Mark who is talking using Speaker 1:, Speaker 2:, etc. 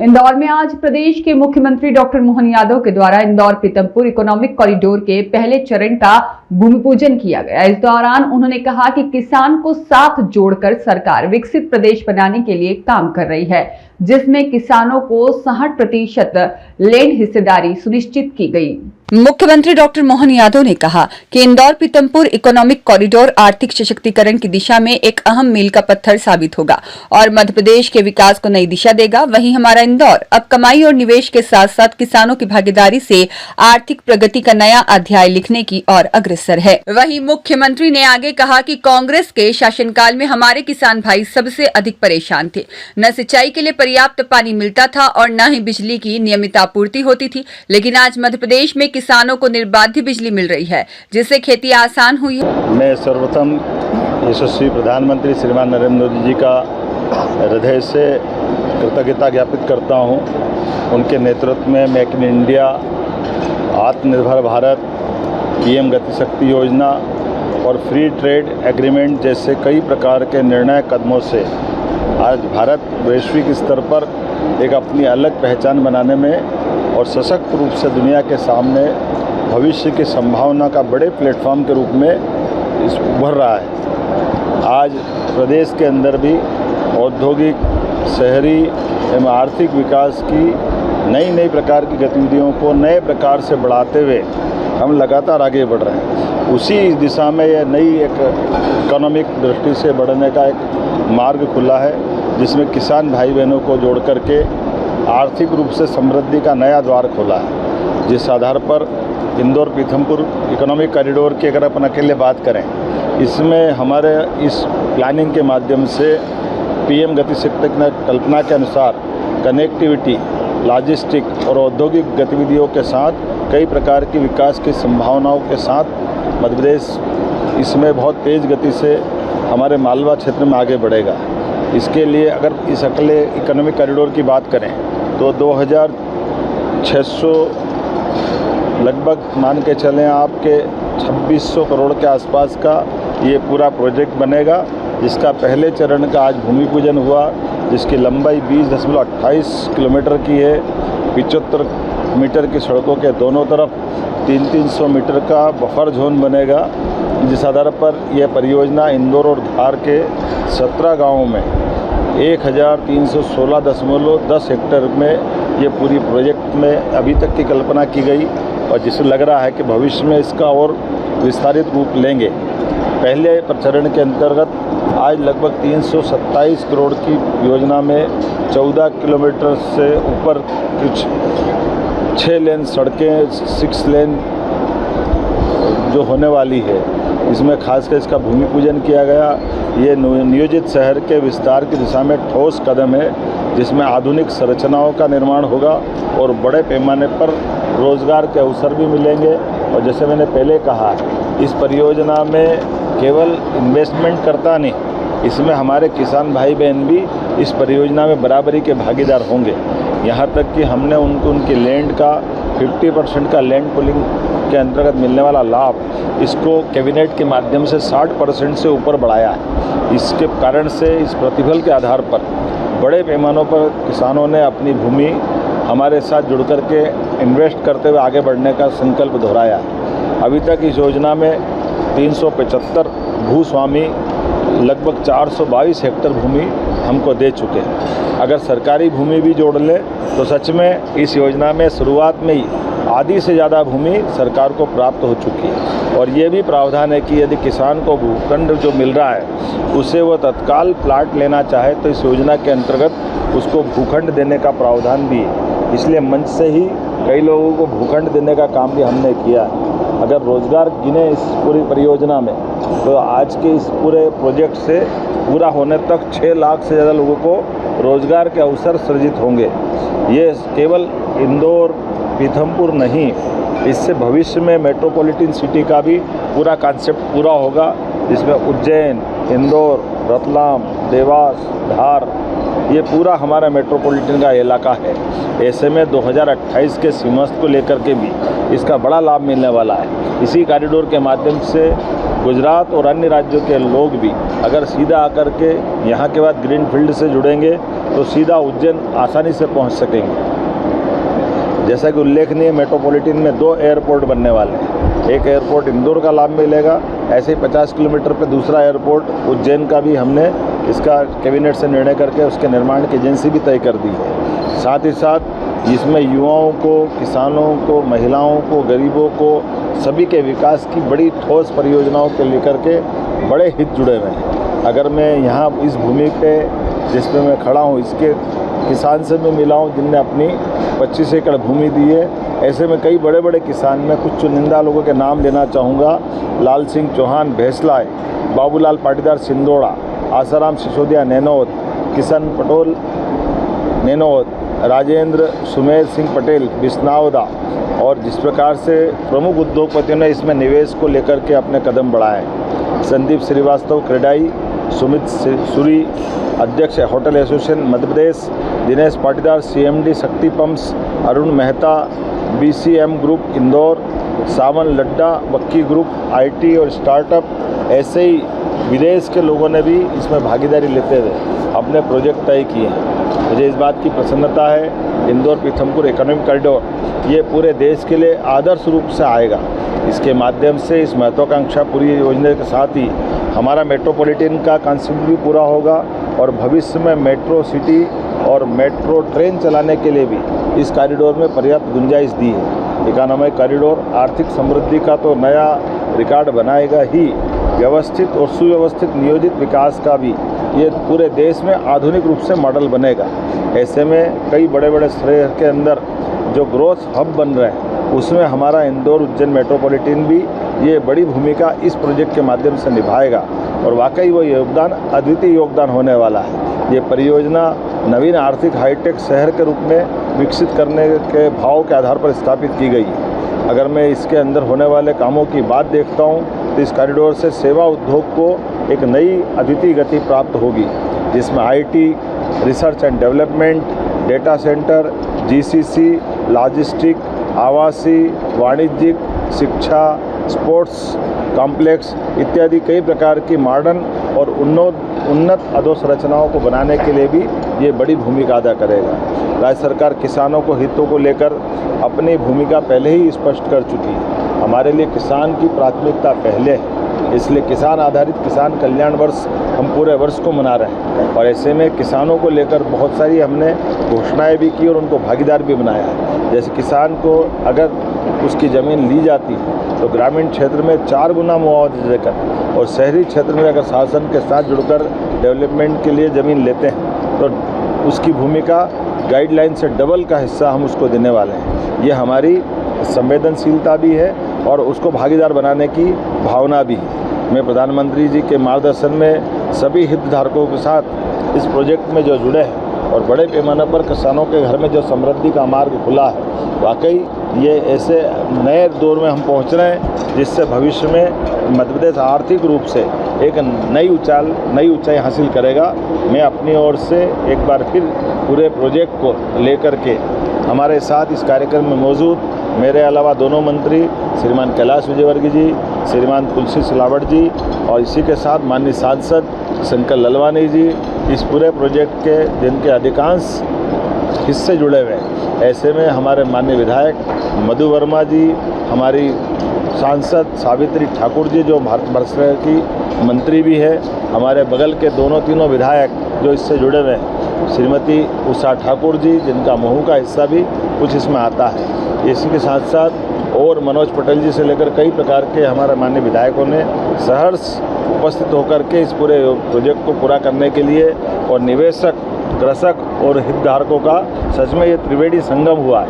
Speaker 1: इंदौर में आज प्रदेश के मुख्यमंत्री डॉक्टर मोहन यादव के द्वारा इंदौर पीतमपुर इकोनॉमिक कॉरिडोर के पहले चरण का भूमि पूजन किया गया। इस दौरान उन्होंने कहा कि किसान को साथ जोड़कर सरकार विकसित प्रदेश बनाने के लिए काम कर रही है, जिसमें किसानों को 60% लैंड हिस्सेदारी सुनिश्चित की गई। मुख्यमंत्री डॉक्टर मोहन यादव ने कहा कि इंदौर पीतमपुर इकोनॉमिक कॉरिडोर आर्थिक सशक्तिकरण की दिशा में एक अहम मील का पत्थर साबित होगा और मध्य प्रदेश के विकास को नई दिशा देगा। वहीं हमारा इंदौर अब कमाई और निवेश के साथ साथ किसानों की भागीदारी से आर्थिक प्रगति का नया अध्याय लिखने की ओर अग्रसर है। वहीं मुख्यमंत्री ने आगे कहा कि कांग्रेस के शासनकाल में हमारे किसान भाई सबसे अधिक परेशान थे। न सिंचाई के लिए पर्याप्त पानी मिलता था और न ही बिजली की नियमित आपूर्ति होती थी, लेकिन आज मध्य प्रदेश में किसानों को निर्बाध बिजली मिल रही है, जिससे खेती आसान हुई है।
Speaker 2: मैं सर्वप्रथम यशस्वी प्रधानमंत्री श्रीमान नरेंद्र मोदी जी का हृदय से कृतज्ञता ज्ञापित करता हूं। उनके नेतृत्व में मेक इन इंडिया, आत्मनिर्भर भारत, पीएम गति शक्ति योजना और फ्री ट्रेड एग्रीमेंट जैसे कई प्रकार के निर्णायक कदमों से आज भारत वैश्विक स्तर पर एक अपनी अलग पहचान बनाने में और सशक्त रूप से दुनिया के सामने भविष्य की संभावना का बड़े प्लेटफॉर्म के रूप में उभर रहा है। आज प्रदेश के अंदर भी औद्योगिक, शहरी एवं आर्थिक विकास की नई प्रकार की गतिविधियों को नए प्रकार से बढ़ाते हुए हम लगातार आगे बढ़ रहे हैं। उसी दिशा में यह नई एक इकोनॉमिक दृष्टि से बढ़ने का एक मार्ग खुला है, जिसमें किसान भाई बहनों को जोड़ करके आर्थिक रूप से समृद्धि का नया द्वार खोला है। जिस आधार पर इंदौर पीतमपुर इकोनॉमिक कॉरिडोर की अगर अपन अकेले बात करें, इसमें हमारे इस प्लानिंग के माध्यम से पीएम गति शक्ति कल्पना के अनुसार कनेक्टिविटी, लॉजिस्टिक और औद्योगिक गतिविधियों के साथ कई प्रकार की विकास की संभावनाओं के साथ मध्य प्रदेश इसमें बहुत तेज़ गति से हमारे मालवा क्षेत्र में आगे बढ़ेगा। इसके लिए अगर इस अकेले इकोनॉमिक कॉरिडोर की बात करें तो 2600 लगभग मान के चलें आपके 2600 करोड़ के आसपास का ये पूरा प्रोजेक्ट बनेगा, जिसका पहले चरण का आज भूमि पूजन हुआ, जिसकी लंबाई 20.28 किलोमीटर की है। 75 मीटर की सड़कों के दोनों तरफ 300 मीटर का बफर जोन बनेगा, जिस आधार पर यह परियोजना इंदौर और धार के 17 गाँवों में 1316.10 हेक्टेयर में ये पूरी प्रोजेक्ट में अभी तक की कल्पना की गई और जिससे लग रहा है कि भविष्य में इसका और विस्तारित रूप लेंगे। पहले चरण के अंतर्गत आज लगभग 327 करोड़ की योजना में 14 किलोमीटर से ऊपर कुछ 6 लेन सड़कें, 6 लेन जो होने वाली है, इसमें खासकर इसका भूमि पूजन किया गया। ये नियोजित शहर के विस्तार की दिशा में ठोस कदम है, जिसमें आधुनिक संरचनाओं का निर्माण होगा और बड़े पैमाने पर रोजगार के अवसर भी मिलेंगे। और जैसे मैंने पहले कहा, इस परियोजना में केवल इन्वेस्टमेंट करता नहीं, इसमें हमारे किसान भाई बहन भी इस परियोजना में बराबरी के भागीदार होंगे। यहाँ तक कि हमने उनकी लैंड का 50% का लैंड पुलिंग के अंतर्गत मिलने वाला लाभ, इसको कैबिनेट के माध्यम से 60% से ऊपर बढ़ाया है। इसके कारण से इस प्रतिफल के आधार पर बड़े पैमानों पर किसानों ने अपनी भूमि हमारे साथ जुड़ कर के इन्वेस्ट करते हुए आगे बढ़ने का संकल्प दोहराया। अभी तक इस योजना में 375 भूस्वामी लगभग 422 हेक्टेयर भूमि हमको दे चुके हैं। अगर सरकारी भूमि भी जोड़ लें तो सच में इस योजना में शुरुआत में ही आधी से ज़्यादा भूमि सरकार को प्राप्त हो चुकी है। और ये भी प्रावधान है कि यदि किसान को भूखंड जो मिल रहा है उसे वो तत्काल प्लाट लेना चाहे तो इस योजना के अंतर्गत उसको भूखंड देने का प्रावधान भी है। इसलिए मंच से ही कई लोगों को भूखंड देने का काम भी हमने किया है। अगर रोज़गार गिने इस पूरी परियोजना में तो आज के इस पूरे प्रोजेक्ट से पूरा होने तक 6 लाख से ज़्यादा लोगों को रोज़गार के अवसर सृजित होंगे। ये केवल इंदौर पीतमपुर नहीं, इससे भविष्य में मेट्रोपॉलिटन सिटी का भी पूरा कॉन्सेप्ट पूरा होगा, जिसमें उज्जैन, इंदौर, रतलाम, देवास, धार, ये पूरा हमारा मेट्रोपॉलिटन का इलाका है। ऐसे में 2028 के सीमांत को लेकर के भी इसका बड़ा लाभ मिलने वाला है। इसी कॉरिडोर के माध्यम से गुजरात और अन्य राज्यों के लोग भी अगर सीधा आकर के यहाँ के बाद ग्रीन फील्ड से जुड़ेंगे तो सीधा उज्जैन आसानी से पहुंच सकेंगे। जैसा कि उल्लेखनीय, मेट्रोपॉलिटन में 2 एयरपोर्ट बनने वाले हैं। एक एयरपोर्ट इंदौर का लाभ मिलेगा, ऐसे ही 50 किलोमीटर पर दूसरा एयरपोर्ट उज्जैन का भी हमने इसका कैबिनेट से निर्णय करके उसके निर्माण की एजेंसी भी तय कर दी है। साथ ही साथ इसमें युवाओं को, किसानों को, महिलाओं को, गरीबों को, सभी के विकास की बड़ी ठोस परियोजनाओं को लेकर के बड़े हित जुड़े हुए हैं। अगर मैं यहाँ इस भूमि पे जिस पे मैं खड़ा हूँ, इसके किसान से मैं मिला हूँ जिनने अपनी 25 एकड़ भूमि दी है। ऐसे में कई बड़े बड़े किसान, मैं कुछ चुनिंदा लोगों के नाम लेना चाहूँगा। लाल सिंह चौहान भैंसलाय, बाबूलाल पाटीदार सिंदोड़ा, आसाराम सिसोदिया नैनौद, किशन पटोल नैनौद, राजेंद्र सुमेर सिंह पटेल बिस्नावदा, और जिस प्रकार से प्रमुख उद्योगपतियों ने इसमें निवेश को लेकर के अपने कदम बढ़ाए। संदीप श्रीवास्तव क्रेडाई, सुमित सूरी अध्यक्ष hotel association Madhya Pradesh, Dinesh Patidar CMD Shakti pumps, Arun Mehta BCM group Indore, Sawan Ladda Bakki group IT और स्टार्टअप, ऐसे ही विदेश के लोगों ने भी इसमें भागीदारी लेते हुए अपने प्रोजेक्ट तय किए हैं। मुझे इस बात की प्रसन्नता है, इंदौर पीथमपुर इकोनॉमिक कॉरिडोर ये पूरे देश के लिए आदर्श रूप से आएगा। इसके माध्यम से इस महत्वाकांक्षा पूरी योजना के साथ ही हमारा मेट्रोपॉलिटन का कॉन्सेप्ट भी पूरा होगा और भविष्य में मेट्रो सिटी और मेट्रो ट्रेन चलाने के लिए भी इस कॉरिडोर में पर्याप्त गुंजाइश दी है। इकोनॉमिक कॉरिडोर आर्थिक समृद्धि का तो नया रिकॉर्ड बनाएगा ही, व्यवस्थित और सुव्यवस्थित नियोजित विकास का भी ये पूरे देश में आधुनिक रूप से मॉडल बनेगा। ऐसे में कई बड़े बड़े शहर के अंदर जो ग्रोथ हब बन रहे हैं उसमें हमारा इंदौर उज्जैन मेट्रोपॉलिटन भी ये बड़ी भूमिका इस प्रोजेक्ट के माध्यम से निभाएगा और वाकई वो योगदान अद्वितीय योगदान होने वाला है। ये परियोजना नवीन आर्थिक हाईटेक शहर के रूप में विकसित करने के भाव के आधार पर स्थापित की गई है। अगर मैं इसके अंदर होने वाले कामों की बात देखता हूँ तो इस कॉरिडोर से सेवा उद्योग को एक नई अद्वितीय गति प्राप्त होगी, जिसमें IT, research and development, data centre, GCC, logistic, आवासीय, वाणिज्यिक, शिक्षा, स्पोर्ट्स कॉम्प्लेक्स इत्यादि कई प्रकार की मॉडर्न और उन्नत अधोसंरचनाओं को बनाने के लिए भी ये बड़ी भूमिका अदा करेगा। राज्य सरकार किसानों को हितों को लेकर अपनी भूमिका पहले ही स्पष्ट कर चुकी है। हमारे लिए किसान की प्राथमिकता पहले है, इसलिए किसान आधारित किसान कल्याण वर्ष हम पूरे वर्ष को मना रहे हैं और ऐसे में किसानों को लेकर बहुत सारी हमने घोषणाएं भी की और उनको भागीदार भी बनाया है। जैसे किसान को अगर उसकी ज़मीन ली जाती है तो ग्रामीण क्षेत्र में 4 गुना मुआवजा देकर और शहरी क्षेत्र में अगर शासन के साथ जुड़कर डेवलपमेंट के लिए ज़मीन लेते हैं तो उसकी भूमिका गाइडलाइन से डबल का हिस्सा हम उसको देने वाले हैं। ये हमारी संवेदनशीलता भी है और उसको भागीदार बनाने की भावना भी है। मैं प्रधानमंत्री जी के मार्गदर्शन में सभी हितधारकों के साथ इस प्रोजेक्ट में जो जुड़े हैं और बड़े पैमाने पर किसानों के घर में जो समृद्धि का मार्ग खुला है, वाकई ये ऐसे नए दौर में हम पहुंच रहे हैं जिससे भविष्य में मध्य प्रदेश आर्थिक रूप से एक नई ऊंचाई हासिल करेगा। मैं अपनी ओर से एक बार फिर पूरे प्रोजेक्ट को लेकर के हमारे साथ इस कार्यक्रम में मौजूद मेरे अलावा दोनों मंत्री श्रीमान कैलाश विजयवर्गीय जी, श्रीमान तुलसी सिलावट जी और इसी के साथ माननीय सांसद शंकर ललवानी जी इस पूरे प्रोजेक्ट के जिनके अधिकांश हिस्से जुड़े हुए हैं। ऐसे में हमारे माननीय विधायक मधु वर्मा जी, हमारी सांसद सावित्री ठाकुर जी जो भारत वर्ष की मंत्री भी है, हमारे बगल के तीनों विधायक जो इससे जुड़े हुए हैं, श्रीमती उषा ठाकुर जी जिनका महू का हिस्सा भी कुछ इसमें आता है। इसी के साथ साथ और मनोज पटेल जी से लेकर कई प्रकार के हमारे माननीय विधायकों ने सहर्ष उपस्थित होकर के इस पूरे प्रोजेक्ट को पूरा करने के लिए और निवेशक, कृषक और हितधारकों का सच में ये त्रिवेणी संगम हुआ है।